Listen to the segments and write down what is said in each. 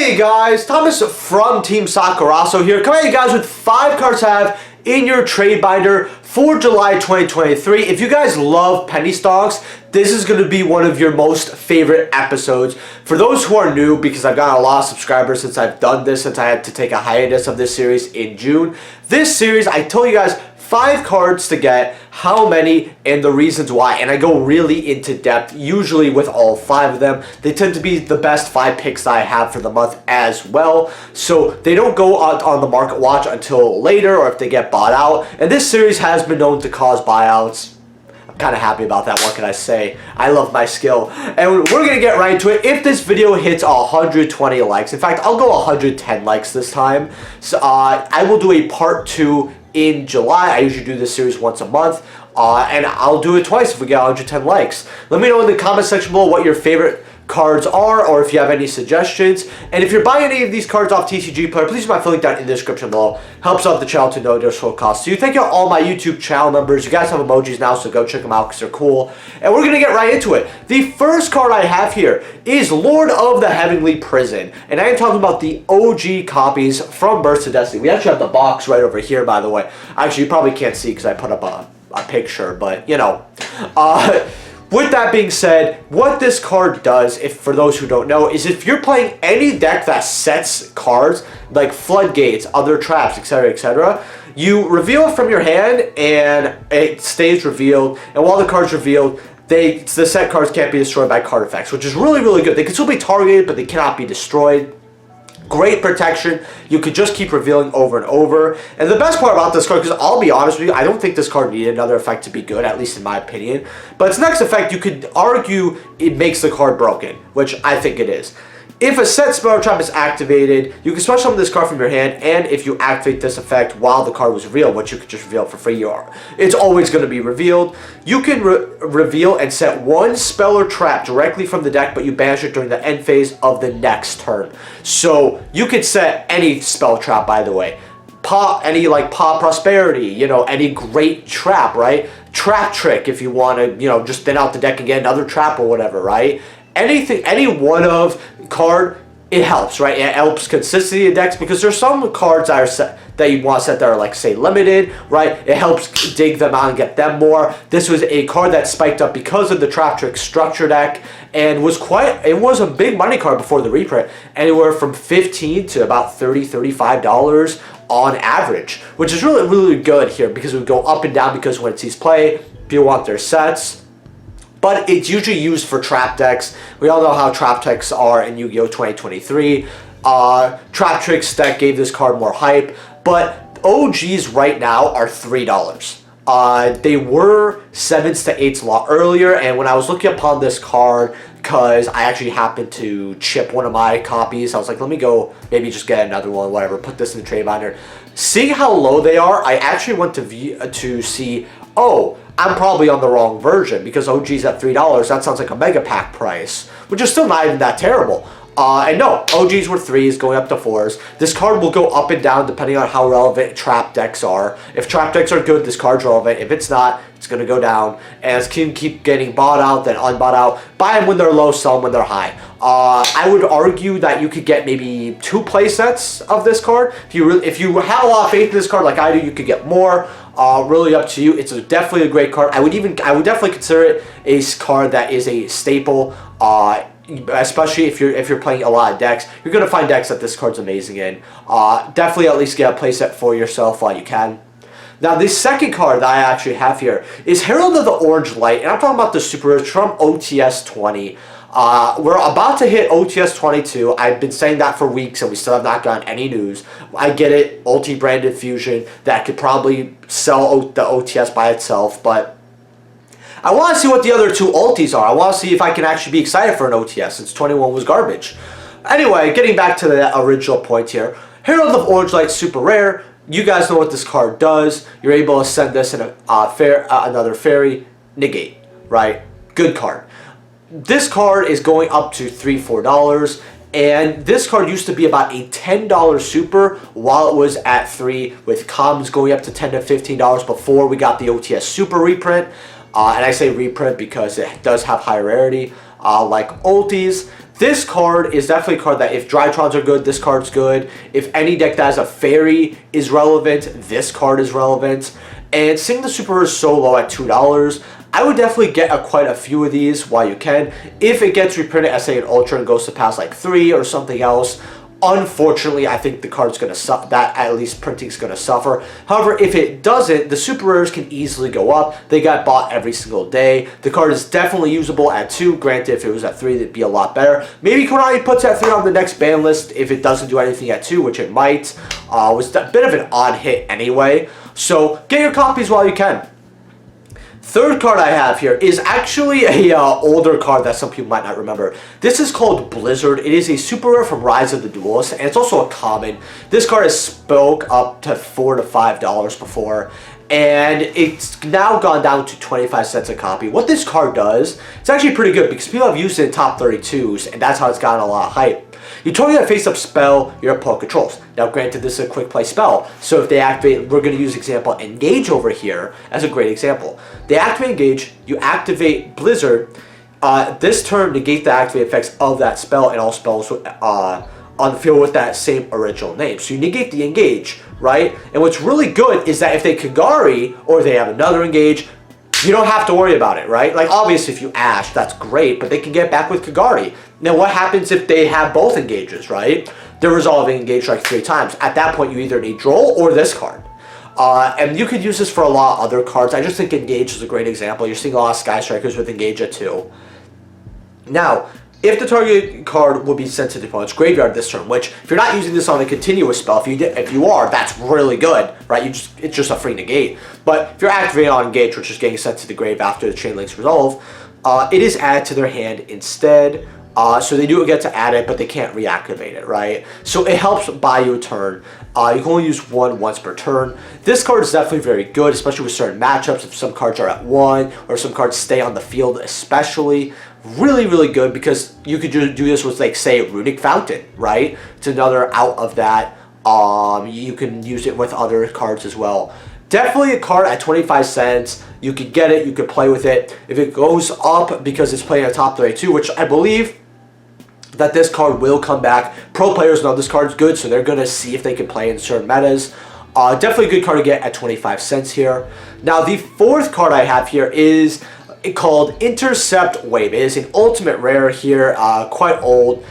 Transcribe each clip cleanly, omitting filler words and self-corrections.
Hey guys, Thomas from Team Sakurasou here, coming at you guys with 5 cards to have in your trade binder for July 2023. If you guys love penny stocks, this is going to be one of your most favorite episodes. For those who are new, because I've got a lot of subscribers since I've done this, since I had to take a hiatus of this series in June. This series, I told you guys 5 cards to get, how many, and the reasons why. And I go really into depth, usually with all 5 of them. They tend to be the best 5 picks that I have for the month as well. So they don't go out on the market watch until later, or if they get bought out. And this series has been known to cause buyouts. I'm kind of happy about that. What can I say? I love my skill. And we're going to get right into it. If this video hits 120 likes, in fact, I'll go 110 likes this time. So I will do a part 2 in July. I usually do this series once a month, and I'll do it twice if we get 110 likes. Let me know in the comment section below what your favorite cards are, or if you have any suggestions. And if you're buying any of these cards off TCG Player, please use my link down in the description below. Helps out the channel to no additional cost to you. Thank you to all my YouTube channel members. You guys have emojis now, so go check them out because they're cool. And we're going to get right into it. The first card I have here is Lord of the Heavenly Prison. And I am talking about the OG copies from Births of Destiny. We actually have the box right over here, by the way. Actually, you probably can't see because I put up a picture, but you know. With that being said, what this card does, if for those who don't know, is if you're playing any deck that sets cards like floodgates, other traps, etc., you reveal it from your hand and it stays revealed. And while the card's revealed, the set cards can't be destroyed by card effects, which is really, really good. They can still be targeted, but they cannot be destroyed. Great protection. You could just keep revealing over and over. And the best part about this card, because I'll be honest with you, I don't think this card needed another effect to be good, at least in my opinion. But its next effect, you could argue it makes the card broken, which I think it is. If a set spell trap is activated, you can special summon this card from your hand, and if you activate this effect while the card was revealed, which you could just reveal it for free, it's always going to be revealed. You can reveal and set one spell or trap directly from the deck, but you banish it during the end phase of the next turn. So you could set any spell trap, by the way. Any like Paw Prosperity, you know, any great trap, right? Trap Trick if you want to, you know, just thin out the deck and get another trap or whatever, right? Anything, any one of card, it helps, right? It helps consistency of decks because there's some cards that are set, that you want to set that are like, say, limited, right? It helps dig them out and get them more. This was a card that spiked up because of the Trap Trick structure deck and was it was a big money card before the reprint, anywhere from $15 to about $30, $35 on average, which is really, really good here because it would go up and down because when it sees play, people want their sets. But it's usually used for trap decks. We all know how trap decks are in Yu-Gi-Oh! 2023. Trap Tricks deck gave this card more hype, but OGs right now are $3. They were 7s to 8s a lot earlier, and when I was looking upon this card, because I actually happened to chip one of my copies, I was like, let me go maybe just get another one, whatever, put this in the trade binder. Seeing how low they are, I actually went to see, oh, I'm probably on the wrong version because OG's at $3. That sounds like a mega pack price, which is still not even that terrible. And no, OGs were 3s going up to 4s. This card will go up and down depending on how relevant trap decks are. If trap decks are good, this card's relevant. If it's not, it's going to go down. And it's going to keep getting bought out, then unbought out. Buy them when they're low, sell them when they're high. I would argue that you could get maybe 2 play sets of this card. If you have a lot of faith in this card like I do, you could get more. Really up to you. It's definitely a great card. I would definitely consider it a card that is a staple. Especially if you're playing a lot of decks, you're gonna find decks that this card's amazing in. Definitely at least get a playset for yourself while you can. Now the second card that I actually have here is Herald of the Orange Light, and I'm talking about the super rich from OTS 20. We're about to hit OTS 22. I've been saying that for weeks and we still have not gotten any news. I get it, multi-branded fusion that could probably sell the OTS by itself, but I want to see what the other 2 ultis are. I want to see if I can actually be excited for an OTS since 21 was garbage. Anyway, getting back to the original point here. Herald of Orange Light, super rare. You guys know what this card does. You're able to send this in another fairy, negate, right? Good card. This card is going up to $3, $4. And this card used to be about a $10 super while it was at $3, with comms going up to $10 to $15 before we got the OTS super reprint. And I say reprint because it does have high rarity. Like ultis, This card is definitely a card that if Drytrons are good, this card's good. If any deck that has a fairy is relevant, this card is relevant. And seeing the super is so low at $2, I would definitely get quite a few of these while you can. If it gets reprinted as say an Ultra and goes to pass like 3 or something else, unfortunately, I think the card's going to suffer. That at least printing's going to suffer. However, if it doesn't, the super rares can easily go up. They got bought every single day. The card is definitely usable at 2. Granted, if it was at 3, it'd be a lot better. Maybe Konami puts at 3 on the next ban list if it doesn't do anything at 2, which it might. Was a bit of an odd hit anyway. So get your copies while you can. Third card I have here is actually a older card that some people might not remember. This is called Blizzard. It is a super rare from Rise of the Duelists, and it's also a common. This card has spoke up to $4 to $5 before, and it's now gone down to 25 cents a copy. What this card does, it's actually pretty good because people have used it in top 32s, and that's how it's gotten a lot of hype. You target a face-up spell your opponent controls. Now, granted, this is a quick play spell, so if they activate, we're going to use example Engage over here as a great example. They activate Engage, you activate Blizzard. This turn negate the activate effects of that spell and all spells on the field with that same original name. So you negate the Engage, right? And what's really good is that if they Kagari or they have another Engage, you don't have to worry about it, right? Like, obviously, if you Ash, that's great, but they can get back with Kagari. Now, what happens if they have both Engages, right? They're resolving Engage like 3 times. At that point, you either need Droll or this card. And you could use this for a lot of other cards. I just think Engage is a great example. You're seeing a lot of Sky Strikers with Engage at 2. Now, if the target card will be sent to the opponent's graveyard this turn, which if you're not using this on a continuous spell, if you are, that's really good, right? It's just a free negate. But if you're activating on Engage, which is getting sent to the grave after the Chain Link's resolve, it is added to their hand instead. So they do get to add it, but they can't reactivate it, right? So it helps buy you a turn. You can only use one once per turn. This card is definitely very good, especially with certain matchups. If some cards are at 1 or some cards stay on the field especially. Really, really good because you could do this with, like, say, Runic Fountain, right? It's another out of that. You can use it with other cards as well. Definitely a card at 25 cents. You could get it. You could play with it. If it goes up because it's playing a top 32, which I believe that this card will come back. Pro players know this card's good, so they're going to see if they can play in certain metas. Definitely a good card to get at 25 cents here. Now, the fourth card I have here is called Intercept Wave. It is an ultimate rare here, quite old.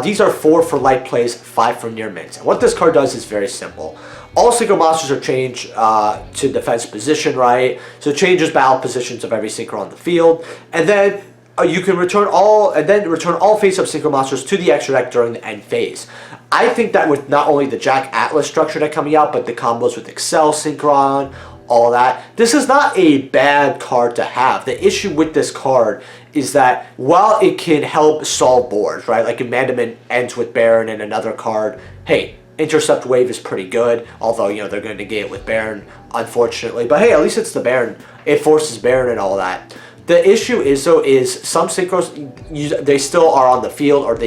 These are 4 for light plays, 5 for near mints. And what this card does is very simple. All synchro monsters are changed to defense position, right? So it changes battle positions of every synchro on the field. And then you can return all face-up synchro monsters to the extra deck during the end phase. I think that with not only the Jack Atlas structure that coming out, but the combos with Excel Synchron, all that, this is not a bad card to have. The issue with this card is that while it can help solve boards, right? Like if Mandament ends with Baron and another card, hey, Intercept Wave is pretty good, although, you know, they're going to negate it with Baron, unfortunately. But hey, at least it's the Baron. It forces Baron and all that. The issue is, though, is some synchros, they still are on the field, or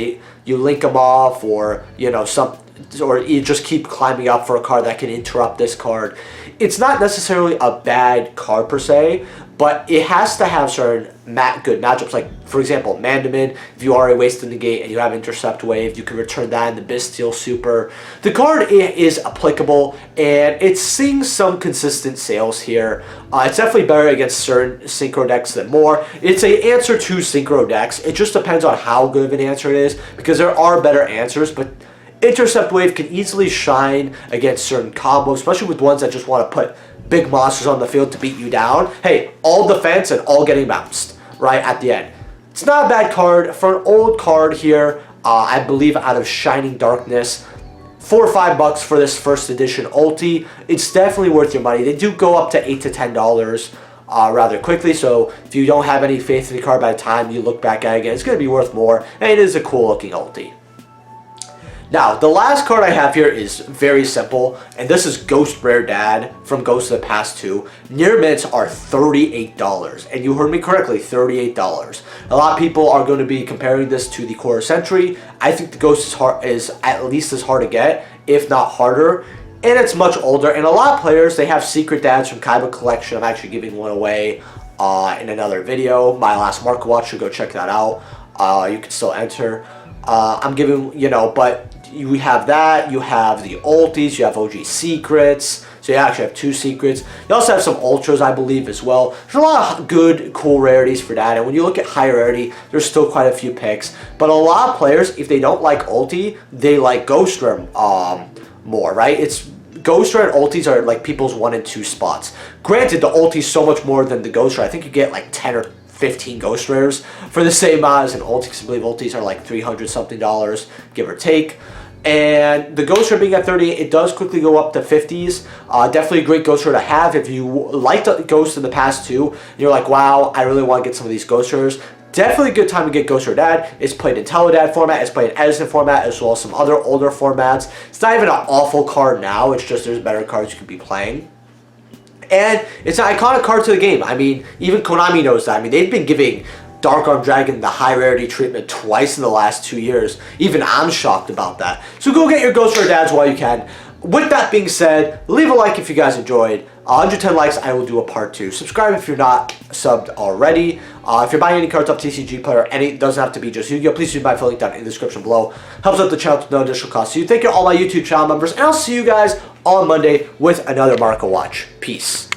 you link them off, or, you know, or you just keep climbing up for a card that can interrupt this card. It's not necessarily a bad card per se, but it has to have certain good matchups. Like, for example, Mandamin, if you already wasted the gate and you have Intercept Wave, you can return that in the Bastille Super. The card is applicable, and it's seeing some consistent sales here. It's definitely better against certain synchro decks than more. It's an answer to synchro decks. It just depends on how good of an answer it is, because there are better answers, but Intercept Wave can easily shine against certain combos, especially with ones that just want to put big monsters on the field to beat you down. Hey, all defense and all getting bounced, right, at the end. It's not a bad card. For an old card here, I believe out of Shining Darkness, $4 or $5 for this first edition ulti. It's definitely worth your money. They do go up to $8 to $10 rather quickly, so if you don't have any faith in the card by the time you look back at it again, it's going to be worth more, and it is a cool looking ulti. Now, the last card I have here is very simple, and this is Ghost Rare Dad from Ghost of the Past 2. Near mints are $38, and you heard me correctly, $38. A lot of people are going to be comparing this to the Quarter Century. I think the Ghost is at least as hard to get, if not harder, and it's much older. And a lot of players, they have Secret Dads from Kaiba Collection. I'm actually giving one away in another video. My last Market Watch, so go check that out. You can still enter. I'm giving, you know, but you have that, you have the ultis, you have OG secrets, so you actually have 2 secrets. You also have some ultras, I believe, as well. There's a lot of good, cool rarities for that, and when you look at high rarity, there's still quite a few picks. But a lot of players, if they don't like ulti, they like Ghost Rare more, right? It's Ghost Rare and ultis are like people's 1 and 2 spots. Granted, the ulti is so much more than the Ghost Rare. I think you get like 10 or 15 Ghost Rares for the same amount as an ulti, because I believe ultis are like $300 something, give or take. And the Ghost Rare being at 38, it does quickly go up to 50s. Definitely a great Ghost Rare to have if you liked the Ghost in the past too, and you're like, wow, I really want to get some of these Ghost Rares. Definitely a good time to get Ghost Rare Dad. It's played in Teledad format, it's played in Edison format, as well as some other older formats. It's not even an awful card now, it's just there's better cards you could be playing. And it's an iconic card to the game. I mean, even Konami knows that. I mean, they've been giving Dark Arm Dragon the high rarity treatment twice in the last 2 years. Even I'm shocked about that. So go get your Ghost Rare Dads while you can. With that being said, leave a like if you guys enjoyed. 110 likes, I will do a part 2. Subscribe if you're not subbed already. If you're buying any cards off TCG Player, it doesn't have to be just Yu-Gi-Oh! Please do buy the link down in the description below. Helps out the channel with no additional cost. So you thank you all my YouTube channel members, and I'll see you guys on Monday with another Marco Watch. Peace.